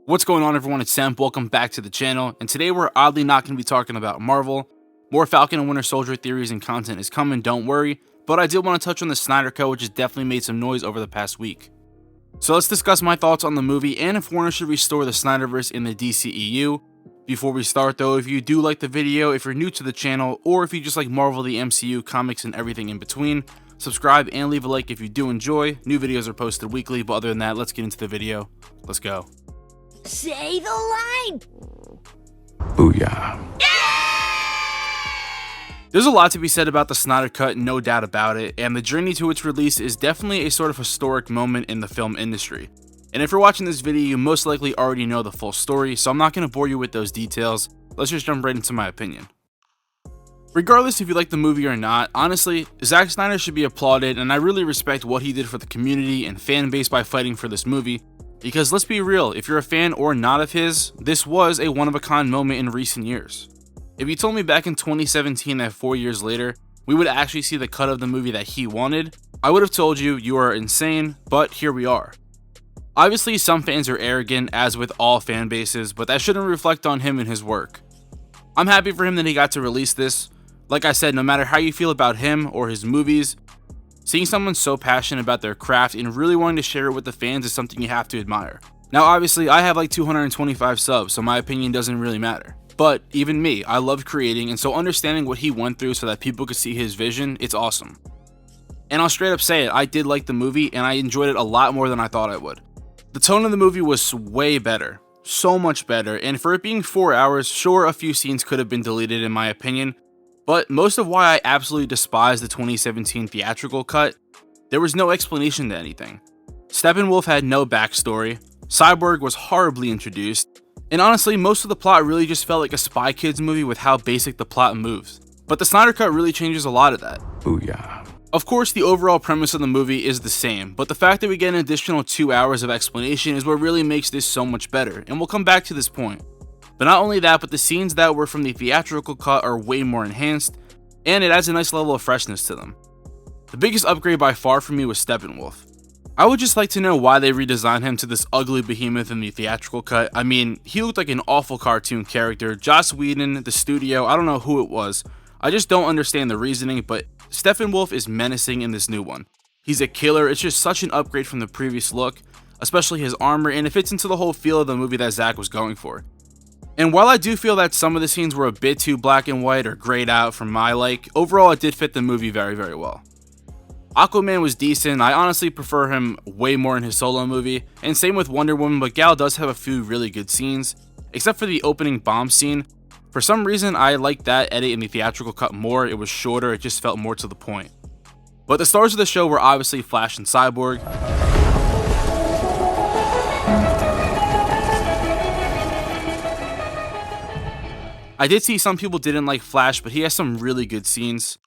What's going on, everyone? It's Sam. Welcome back to the channel, and today we're oddly not going to be talking about Marvel. More Falcon and Winter Soldier theories and content is coming, don't worry, but I did want to touch on the Snydercut, which has definitely made some noise over the past week. So let's discuss my thoughts on the movie and if Warner should restore the Snyderverse in the DCEU. Before we start though, if you do like the video, if you're new to the channel, or if you just like Marvel, the MCU, comics, and everything in between, subscribe and leave a like if you do enjoy. New videos are posted weekly, but other than that, let's get into the video. Let's go. Say the line! Booyah. There's a lot to be said about the Snydercut, no doubt about it, and the journey to its release is definitely a sort of historic moment in the film industry. And if you're watching this video, you most likely already know the full story, so I'm not going to bore you with those details. Let's just jump right into my opinion. Regardless if you like the movie or not, honestly, Zack Snyder should be applauded, and I really respect what he did for the community and fan base by fighting for this movie. Because let's be real, if you're a fan or not of his, this was a one-of-a-kind moment in recent years. If you told me back in 2017 that 4 years later, we would actually see the cut of the movie that he wanted, I would have told you you are insane, but here we are. Obviously, some fans are arrogant, as with all fan bases, but that shouldn't reflect on him and his work. I'm happy for him that he got to release this. Like I said, no matter how you feel about him or his movies, seeing someone so passionate about their craft and really wanting to share it with the fans is something you have to admire. Now obviously, I have like 225 subs, so my opinion doesn't really matter. But even me, I love creating, and so understanding what he went through so that people could see his vision, it's awesome. And I'll straight up say it, I did like the movie and I enjoyed it a lot more than I thought I would. The tone of the movie was way better, so much better, and for it being 4 hours, sure, a few scenes could have been deleted in my opinion, but most of why I absolutely despise the 2017 theatrical cut, there was no explanation to anything. Steppenwolf had no backstory, Cyborg was horribly introduced, and honestly, most of the plot really just felt like a Spy Kids movie with how basic the plot moves. But the Snyder Cut really changes a lot of that. Booyah. Of course, the overall premise of the movie is the same, but the fact that we get an additional 2 hours of explanation is what really makes this so much better, and we'll come back to this point. But not only that, but the scenes that were from the theatrical cut are way more enhanced, and it adds a nice level of freshness to them. The biggest upgrade by far for me was Steppenwolf. I would just like to know why they redesigned him to this ugly behemoth in the theatrical cut. I mean, he looked like an awful cartoon character. Joss Whedon, the studio, I don't know who it was. I just don't understand the reasoning, but Steppenwolf is menacing in this new one. He's a killer. It's just such an upgrade from the previous look, especially his armor, and it fits into the whole feel of the movie that Zack was going for. And while I do feel that some of the scenes were a bit too black and white or grayed out for my like, overall it did fit the movie very, very well. Aquaman was decent. I honestly prefer him way more in his solo movie, and same with Wonder Woman, but Gal does have a few really good scenes, except for the opening bomb scene. For some reason, I liked that edit in the theatrical cut more. It was shorter, it just felt more to the point. But the stars of the show were obviously Flash and Cyborg. I did see some people didn't like Flash, but he has some really good scenes.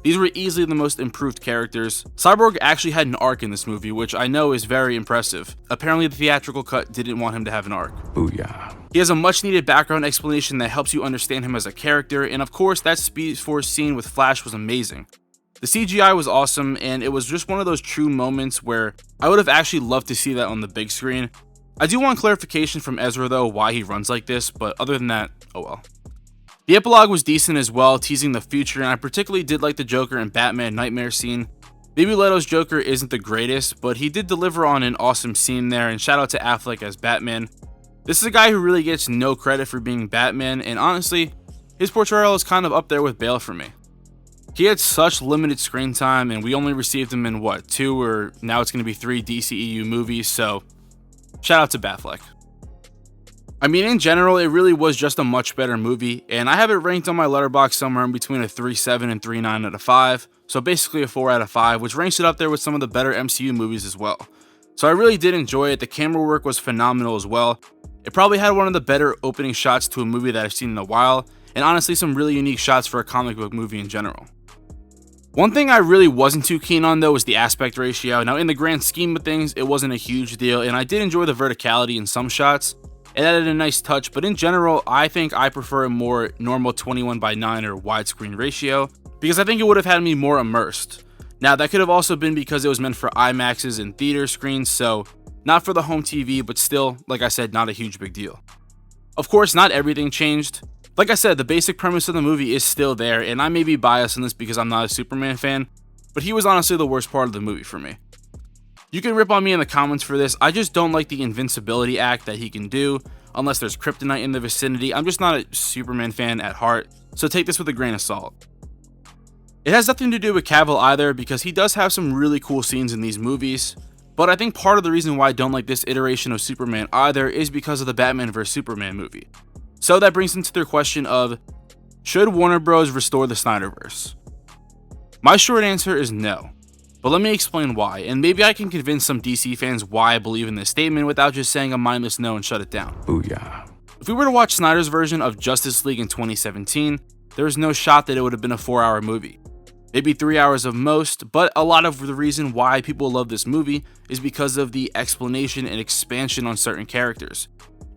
These were easily the most improved characters. Cyborg actually had an arc in this movie, which I know is very impressive. Apparently the theatrical cut didn't want him to have an arc. Booyah. He has a much needed background explanation that helps you understand him as a character, and of course that Speed Force scene with Flash was amazing. The CGI was awesome, and it was just one of those true moments where I would have actually loved to see that on the big screen. I do want clarification from Ezra though why he runs like this, but other than that, oh well. The epilogue was decent as well, teasing the future, and I particularly did like the Joker and Batman Nightmare scene. Baby Leto's Joker isn't the greatest, but he did deliver on an awesome scene there, and shout out to Affleck as Batman. This is a guy who really gets no credit for being Batman, and honestly, his portrayal is kind of up there with Bale for me. He had such limited screen time, and we only received him in what, 2 or now it's going to be 3 DCEU movies, so shout out to Batfleck. I mean, in general, it really was just a much better movie, and I have it ranked on my Letterboxd somewhere in between a 3.7 and 3.9 out of 5, so basically a 4 out of 5, which ranks it up there with some of the better MCU movies as well. So I really did enjoy it. The camera work was phenomenal as well. It probably had one of the better opening shots to a movie that I've seen in a while, and honestly some really unique shots for a comic book movie in general. One thing I really wasn't too keen on though was the aspect ratio. Now in the grand scheme of things, it wasn't a huge deal, and I did enjoy the verticality in some shots. It added a nice touch, but in general, I think I prefer a more normal 21:9 or widescreen ratio, because I think it would have had me more immersed. Now that could have also been because it was meant for IMAXs and theater screens, so Not for the home TV, but still, like I said, not a huge big deal. Of course, not everything changed. Like I said, the basic premise of the movie is still there, and I may be biased in this because I'm not a Superman fan, but he was honestly the worst part of the movie for me. You can rip on me in the comments for this, I just don't like the invincibility act that he can do, unless there's kryptonite in the vicinity. I'm just not a Superman fan at heart, so take this with a grain of salt. It has nothing to do with Cavill either, because he does have some really cool scenes in these movies, but I think part of the reason why I don't like this iteration of Superman either is because of the Batman vs Superman movie. So that brings into the question of, should Warner Bros. Restore the Snyderverse? My short answer is no, but let me explain why, and maybe I can convince some DC fans why I believe in this statement without just saying a mindless no and shut it down. Booyah. If we were to watch Snyder's version of Justice League in 2017, there is no shot that it would have been a 4-hour movie. Maybe 3 hours of most, but a lot of the reason why people love this movie is because of the explanation and expansion on certain characters.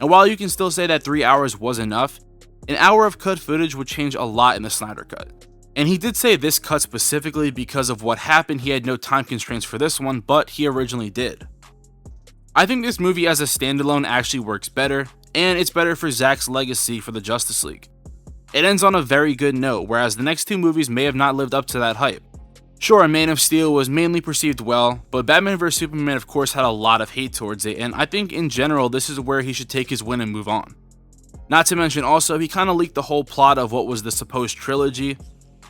And while you can still say that 3 hours was enough, an hour of cut footage would change a lot in the Snyder Cut. And he did say this cut specifically because of what happened. He had no time constraints for this one, but he originally did. I think this movie as a standalone actually works better, and it's better for Zack's legacy for the Justice League. It ends on a very good note, whereas the next two movies may have not lived up to that hype. Sure, Man of Steel was mainly perceived well, but Batman vs Superman of course had a lot of hate towards it, and I think in general this is where he should take his win and move on. Not to mention also, he kinda leaked the whole plot of what was the supposed trilogy,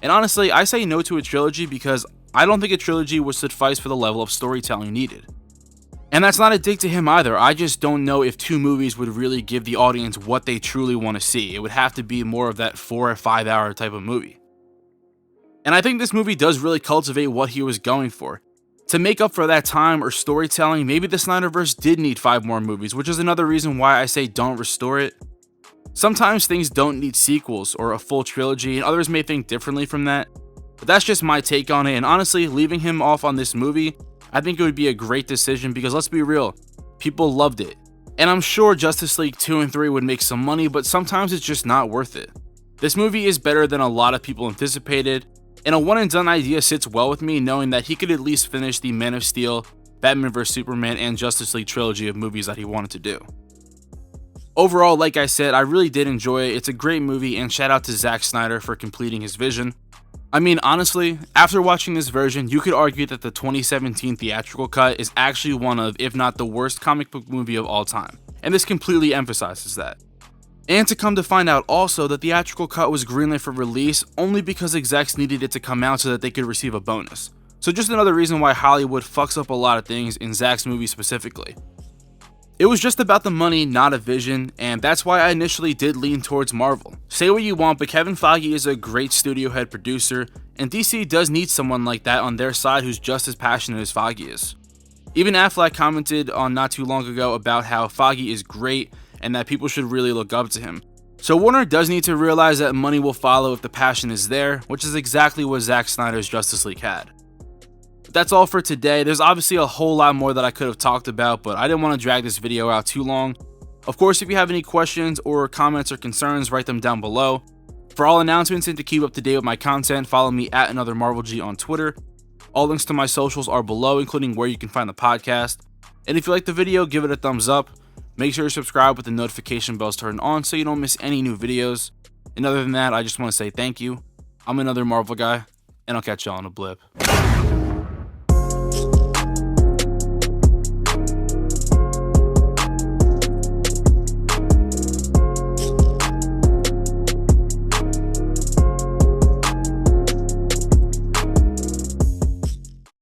and honestly, I say no to a trilogy because I don't think a trilogy would suffice for the level of storytelling needed. And that's not a dig to him either, I just don't know if 2 movies would really give the audience what they truly want to see. It would have to be more of that 4 or 5 hour type of movie. And I think this movie does really cultivate what he was going for. To make up for that time or storytelling, maybe the Snyderverse did need 5 more movies, which is another reason why I say don't restore it. Sometimes things don't need sequels or a full trilogy, and others may think differently from that. But that's just my take on it, and honestly, leaving him off on this movie, I think it would be a great decision because let's be real, people loved it. And I'm sure Justice League 2 and 3 would make some money, but sometimes it's just not worth it. This movie is better than a lot of people anticipated, and a one and done idea sits well with me knowing that he could at least finish the Man of Steel, Batman vs Superman, and Justice League trilogy of movies that he wanted to do. Overall, like I said, I really did enjoy it. It's a great movie, and shout out to Zack Snyder for completing his vision. I mean, honestly, after watching this version, you could argue that the 2017 theatrical cut is actually one of, if not the worst comic book movie of all time, and this completely emphasizes that. And to come to find out also, the theatrical cut was greenlit for release only because execs needed it to come out so that they could receive a bonus. So just another reason why Hollywood fucks up a lot of things in Zack's movie specifically. It was just about the money, not a vision, and that's why I initially did lean towards Marvel. Say what you want, but Kevin Feige is a great studio head producer, and DC does need someone like that on their side who's just as passionate as Feige is. Even Affleck commented on not too long ago about how Feige is great and that people should really look up to him. So Warner does need to realize that money will follow if the passion is there, which is exactly what Zack Snyder's Justice League had. That's all for today. There's obviously a whole lot more that I could have talked about, but I didn't want to drag this video out too long. Of course, if you have any questions or comments or concerns, write them down below. For all announcements and to keep up to date with my content, follow me at AnotherMarvelG on Twitter. All links to my socials are below, including where you can find the podcast. And if you like the video, give it a thumbs up. Make sure to subscribe with the notification bells turned on so you don't miss any new videos. And other than that, I just want to say thank you. I'm another Marvel guy, and I'll catch y'all on a blip.